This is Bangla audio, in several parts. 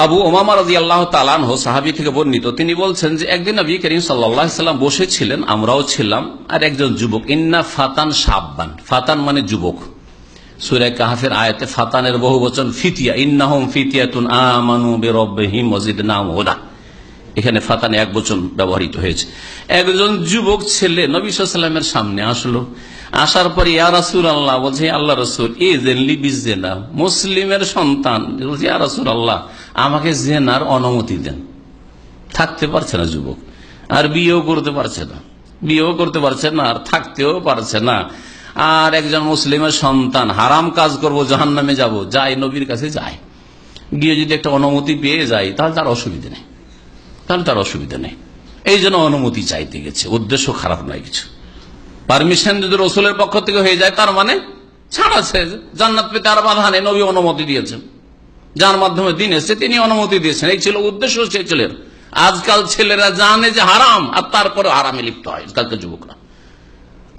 আবু উমামা রাদিয়াল্লাহু তাআলা আনহু সাহাবী থেকে বর্ণিত, তিনি বলছেন যে একদিন নবী করিম সাল্লাল্লাহু আলাইহি সাল্লাম বসেছিলেন, আমরাও ছিলাম, আর একজন যুবক, ইন্না ফাতান শাব্বান, ফাতান মানে যুবক, সূরা কাহফের আয়াতে ফাতানের বহুবচন ফিতিয়া, ইন্নাহুম ফিতিয়াতুন আমানু বিরাব্বিহিম ওয়াজিদনাহুম হুদা, এখানে ফাতানে এক বচন ব্যবহৃত হয়েছে। একজন যুবক ছেলে নবী সাল্লাল্লাহু আলাইহি ওয়াসাল্লামের সামনে আসলো, আসার পরে ইয়া রাসূলুল্লাহ, বলছে আল্লাহ রাসূল, ইযিনলি বিজিনা, মুসলিমের সন্তান, বলছে ইয়া রাসূলুল্লাহ, আমাকে জেনার অনুমতি দেন। থাকতে পারছে না যুবক, আর বিয়েও করতে পারছে না, আর থাকতেও পারছে না, আর একজন মুসলিমের সন্তান, হারাম কাজ করব, জাহান্নামে যাব, যাই নবীর কাছে যায়, গিয়ে যদি একটা অনুমতি পেয়ে যায় তাহলে তার অসুবিধা নেই, এই জন্য অনুমতি চাইতে গেছে, উদ্দেশ্য খারাপ নয় কিছু। পারমিশন যদি রসুলের পক্ষ থেকে হয়ে যায় তার মানে ছাড় আছে, জান্নাত পেতে আর বাধা নেই, নবী অনুমতি দিয়েছেন, যার মাধ্যমে দিন এসেছে তিনি অনুমতি দিয়েছেন, এই ছিল উদ্দেশ্য সেই ছেলের। আজকাল ছেলেরা জানে যে হারাম, আর তারপরে হারামে লিপ্ত হয় আজকালকার যুবকরা।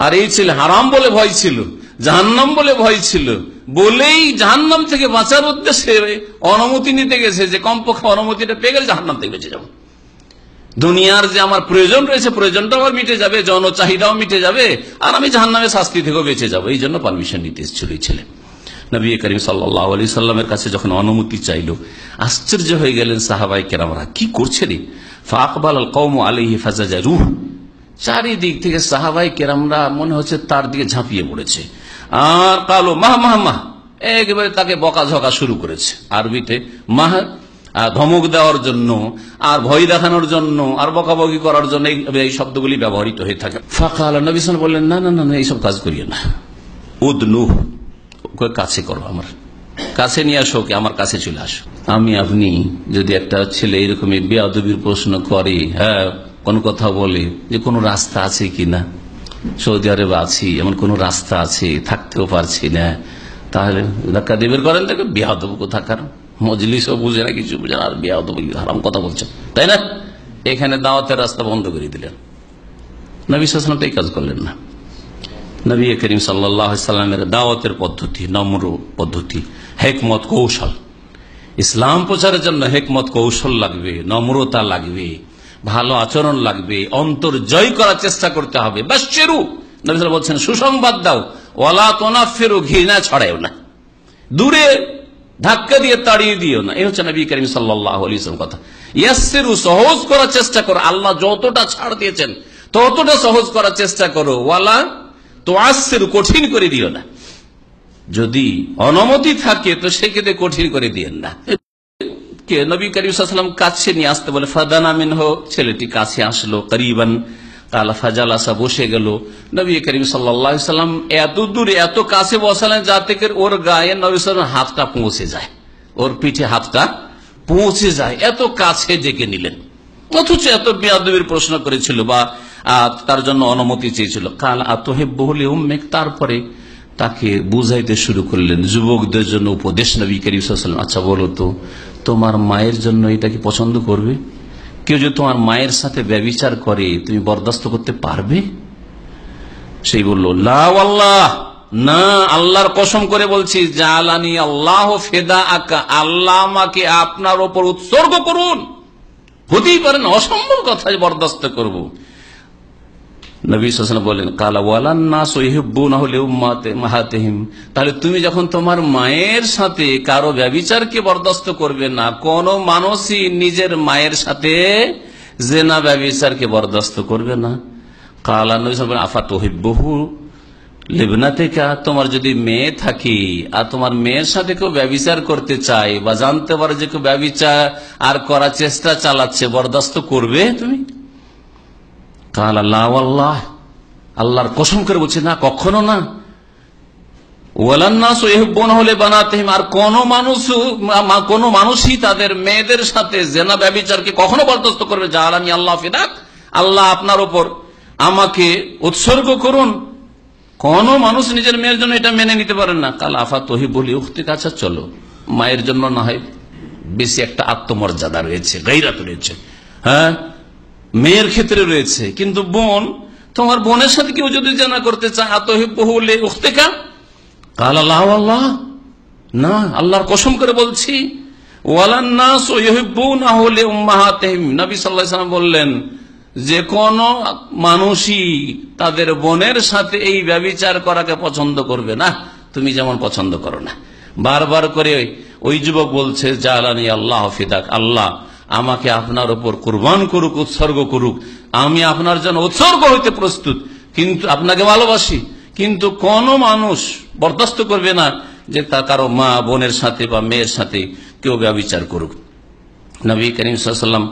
আর এই ছেলে হারাম বলে ভয় ছিল, জাহান্নাম বলে ভয় ছিল, বলেই জাহান্নাম থেকে বাঁচার উদ্দেশ্যে অনুমতি নিতে গেছে, যে কমপক্ষে অনুমতিটা পেয়ে গেলে জাহান্নাম থেকে বেঁচে যাবো, দুনিয়ার যে আমার প্রয়োজন রয়েছে প্রয়োজনটাও আমার মিটে যাবে, যৌন চাহিদাও মিটে যাবে, আর আমি জাহান্নামের শাস্তি থেকেও বেঁচে যাবো, এই জন্য পারমিশন নিতে এসেছিল এই ছেলে। নবী করিম সাল্লাল্লাহু আলাইহি সাল্লামের কাছে যখন অনুমতি চাইল, আশ্চর্য হয়ে গেলেন সাহাবায়ে কেরামরা, কি করছে রে? ফাআকবাল আল কওম আলাইহি ফাজাজারুহ, চারিদিক থেকে সাহাবায়ে কেরামরা মনে হচ্ছে তার দিকে ঝাঁপিয়ে পড়েছে, আর কালো মাহ মাহ মাহ, একেবারে তাকে বকাঝকা শুরু করেছে। আরবিতে মাহ ধমক দেওয়ার জন্য, আর ভয় দেখানোর জন্য, আর বকাবকি করার জন্য এই শব্দগুলি ব্যবহৃত হয়ে থাকে। ফাকাল, নবী সাল্লাল্লাহু আলাইহি ওয়াসাল্লাম বললেন, না না না, এইসব কাজ করিও না, উদনু, কাছে করো, আমার কাছে নিয়ে আসো, আমার কাছে চলে আসো। আমি আপনি যদি একটা ছেলে এরকম বেয়াদবির প্রশ্ন করে, হ্যাঁ কোন কথা বলে যে কোন রাস্তা আছে কিনা, সৌদি আরবে আছি, এমন কোন রাস্তা আছে, থাকতেও পারছি না, তাহলে ধাক্কা দিয়ে বের করেন, দেখো বেয়াদব কোথাকার, মজলিসও বুঝে না, কিছু বুঝে না, আর বেয়াদব হারাম কথা বলছে, তাই না? এখানে দাওয়াতের রাস্তা বন্ধ করে দিলেন। নবী সাল্লাল্লাহু আলাইহি ওয়াসাল্লাম তো এই কাজ করলেন না। নবী করিম সাল্লাল্লাহু আলাইহি সাল্লামের দাওয়াতের পদ্ধতি, নম্র পদ্ধতি, হিকমত কৌশল, ইসলাম প্রচারের জন্য হিকমত কৌশল লাগবে, নম্রতা লাগবে, ভালো আচরণ লাগবে, অন্তর জয় করার চেষ্টা করতে হবে। বাশশিরু, নবী সাল্লাল্লাহু আলাইহি ওয়াসাল্লাম বলছেন সুসংবাদ দাও, ওয়ালা তুনাফিরু, ঘৃণা ছড়ায়ও না, দূরে ধাক্কা দিয়ে তাড়িয়ে দিও না, এই হচ্ছে নবী করিম সাল্লাল্লাহু আলাইহি ওয়াসাল্লাম কথা। ইয়াসসিরু, সহজ করার চেষ্টা করো, আল্লাহ যতটা ছাড় দিয়েছেন ততটা সহজ করার চেষ্টা করো, ওয়ালা তুআসসিরু, কঠিন করে দিও না, যদি অনুমতি থাকে তো সেক্ষেত্রে কঠিন করে দিয়েন না। কে নবী করিম সাল্লাল্লাহু আলাইহি ওয়াসাল্লাম কাছে নিয়ে আসতে বলে, ফাদানা মিনহু, ছেলেটি কাছে আসলো, করিবান কালা ফাজালাসা, বসে গেল। নবী করিম সাল্লাল্লাহু আলাইহি ওয়াসাল্লাম এত দূরে এত কাছে বসালেন যাতে করে ওর গায়ে নবী সাল্লাল্লাহু আলাইহি ওয়াসাল্লাম হাতটা পৌঁছে যায়, ওর পিঠে হাতটা পৌঁছে যায়, এত কাছে ডেকে নিলেন, অথচ এত বেয়াদবির প্রশ্ন করেছিল বা তার জন্য অনুমতি চেয়েছিল। কাল আতহিব্বুহু লিউম্মিক, তারপরে তাকে বুঝাইতে শুরু করলেন, যুবকদের জন্য উপদেশ নবী করিম সাল্লাল্লাহু আলাইহি ওয়াসাল্লাম, আচ্ছা বলো তো, তোমার মায়ের জন্য এটা কি পছন্দ করবে? কেউ যদি তোমার মায়ের সাথে ব্যভিচার করে তুমি বরদাস্ত করতে পারবে? সেই বলল, লা ওয়াল্লাহ, না, আল্লাহর কসম করে বলছি, জালানি আল্লাহ ফেদা আকা, আল্লাহ আমাকে আপনার ওপর উৎসর্গ করুন, হতেই পারে না, অসম্ভব কথা বরদাস্ত করব। নবী সাল্লাল্লাহু আলাইহি ওয়াসাল্লাম বলেন, কালা ওয়ালান নাসু ইউহিব্বুনাহু লিউম্মাতিহিম, তাহলে তুমি যখন তোমার মায়ের সাথে কারো ব্যভিচারকে বরদাস্ত করবে না, কোন মানুষই নিজের মায়ের সাথে জিনা ব্যভিচারকে বরদাস্ত করবে না। কালা, নবী সাল্লাল্লাহু আলাইহি ওয়াসাল্লাম, আফা তুহিব্বুহু লিবনাতিকা, তোমার যদি মেয়ে থাকে আর তোমার মেয়ের সাথে কেউ ব্যভিচার করতে চায় বা জানতে পারে যে কেউ ব্যভিচার আর করার চেষ্টা চালাচ্ছে, বরদাস্ত করবে তুমি? কালা লা ওয়াল্লাহ, আল্লাহর কসম করে বলছে, না, কখনো না। ওয়ালান নাসু ইউহিব্বুনাহু লিবানাতিহিম, আর কোন মানুষই তাদের মেয়েদের সাথে জিনা ব্যভিচারকে কখনো বরদাস্ত করবে, জালানি আল্লাহ ফিদাক, আল্লাহ আপনার উপর আমাকে উৎসর্গ করুন, কোন মানুষ নিজের মেয়ের জন্য এটা মেনে নিতে পারেন না। কাল আফা তুহিব্বু লিউখতিকা, আচ্ছা চলো, মায়ের জন্য না হয় বেশি একটা আত্মমর্যাদা রয়েছে, গায়রাত রয়েছে, হ্যাঁ মেয়ের ক্ষেত্রে রয়েছে, কিন্তু বোন, তোমার বোনের সাথে কেউ যদি জিনা করতে চায়, আতহিব্বুহু লিউখতিকা, কালা লা ওয়াল্লাহ, না, আল্লাহর কসম করে বলছি, ওয়ালান নাসু ইউহিব্বুনাহু লিউম্মাহাতিহিম, নবী সাল্লাল্লাহু আলাইহি ওয়াসাল্লাম বললেন যে কোন মানুষই তাদের বোনের সাথে এই ব্যভিচার করাকে পছন্দ করবে না, তুমি যেমন পছন্দ করো না। বারবার করে ওই যুবক বলছে, জালানি আল্লাহ ফিদাক, আল্লাহ আমাকে আপনার উপর কুরবান করুক, উৎসর্গ করুক, আমি আপনার জন্য উৎসর্গ হইতে প্রস্তুত, কিন্তু আপনাকে ভালোবাসি, কিন্তু কোন মানুষ বরদাস্ত করবে না যে তা কারো মা বোনের সাথে বা মেয়ের সাথে কেউ ব্যভিচার করুক। নবী করিম সাল্লাল্লাহু আলাইহি ওয়াসাল্লাম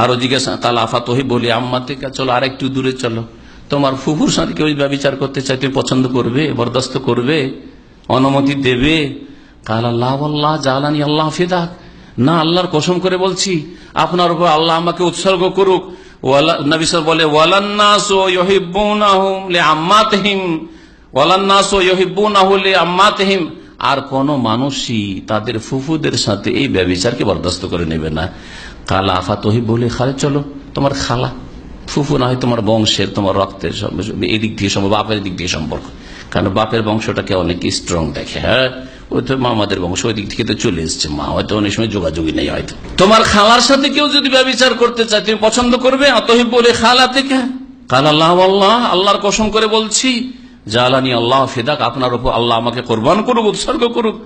আরো জিজ্ঞাসা, কাল আফাতহি বলি আম্মা থেকে, চলো আর একটু দূরে চলো, তোমার ফুফুর সাথে কেউ ব্যভিচার করতে চাই, তুমি পছন্দ করবে, বরদাস্ত করবে, অনুমতি দেবে? কাল আল্লাহ আল্লাহ জালানি আল্লাহ ফিদাক, না আল্লাহর কসম করে বলছি আপনার উপর আল্লাহ আমাকে উৎসর্গ করুক। নবী সাল্লাল্লাহু বলে, ওয়ালান নাসু ইউহিব্বুনাহু লিআম্মাতিহিম, ওয়ালান নাসু ইউহিব্বুনাহু লিআম্মাতিহিম, আর কোন মানুষই তাদের ফুফুদের সাথে এই ব্যভিচারকে বরদাস্ত করে নেবে না। কালা আফাতহি বলে, খালে চলো, তোমার খালা ফুফু না হয় তোমার বংশের, তোমার রক্তের, এই দিক দিয়ে সম্পর্ক, বাপের দিক দিয়ে সম্পর্ক, কারণ বাপের বংশটাকে অনেক স্ট্রং দেখে। হ্যাঁ, ওই তো মামাদের বংশ, ওই দিক থেকে তো চলে এসছে, মা হয়তো অনেক সময় যোগাযোগই নেই। হয়তো তোমার খালার সাথে কেউ যদি ব্যভিচার করতে চায়, তুমি পছন্দ করবে? অতহি বলে খালা থেকে, কাল আল্লাহ আল্লাহ আল্লাহর কসম করে বলছি, জালানি আল্লাহ ফিদাক, আপনার উপর আল্লাহ আমাকে কোরবান করুক, উৎসর্গ করুক।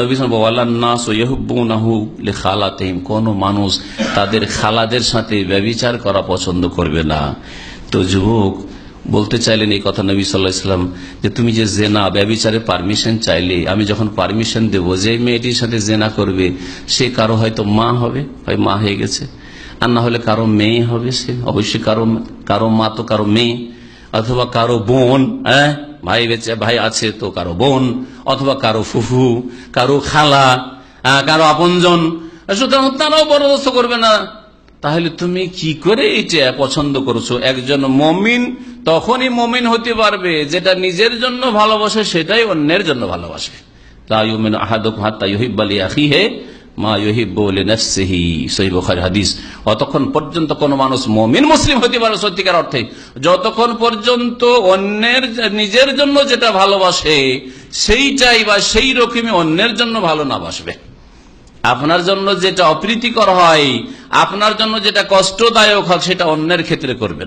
নবী সাল্লাল্লাহু আলাইহি ওয়াসাল্লাম, নাসু ইউহিব্বুনাহু লিখালাতিহিম, কোন মানুষ তাদের খালাদের সাথে ব্যভিচার করা পছন্দ করবে না। তো যুবক বলতে চাইলেন এই কথা নবী সাল্লাল্লাহু আলাইহি ওয়াসাল্লাম, যে তুমি যে জেনা ব্যভিচারের পারমিশন চাইলে, আমি যখন পারমিশন দেবো যে মেয়েটির সাথে জেনা করবে সে কারো হয়তো মা হবে, হয় মা হয়ে গেছে, আর না হলে কারো মেয়ে হবে, সে অবশ্যই কারো মা তো কারো মেয়ে, অথবা কারো বোন, হ্যাঁ ভাই বেঁচে ভাই আছে তো কারো বোন, অথবা কারো ফুফু, কারো খালা, কারো আপনজন, সুতরাং তারাও বরদাস্ত করবে না। তাহলে তুমি কি করে এটা পছন্দ করছো? একজন মমিন তখনই মমিন হতে পারবে যেটা নিজের জন্য ভালোবাসে সেটাই অন্যের জন্য ভালোবাসে। লা ইউমিনু আহাদুকুম হাত্তা ইউহিব্বা লিআখিহি মা ইউহিব্বু লিনাফসিহি, সহিহ বুখারী হাদিস। অতক্ষণ পর্যন্ত কোন মানুষ মুমিন মুসলিম হতে পারে সত্যিকার অর্থে যতক্ষণ পর্যন্ত অন্যের নিজের জন্য যেটা ভালোবাসে সেইটাই বা সেই রকমই অন্যের জন্য ভালো না বাসবে। আপনার জন্য যেটা অপ্রীতিকর হয়, আপনার জন্য যেটা কষ্টদায়ক হয়, সেটা অন্যের ক্ষেত্রে করবেন।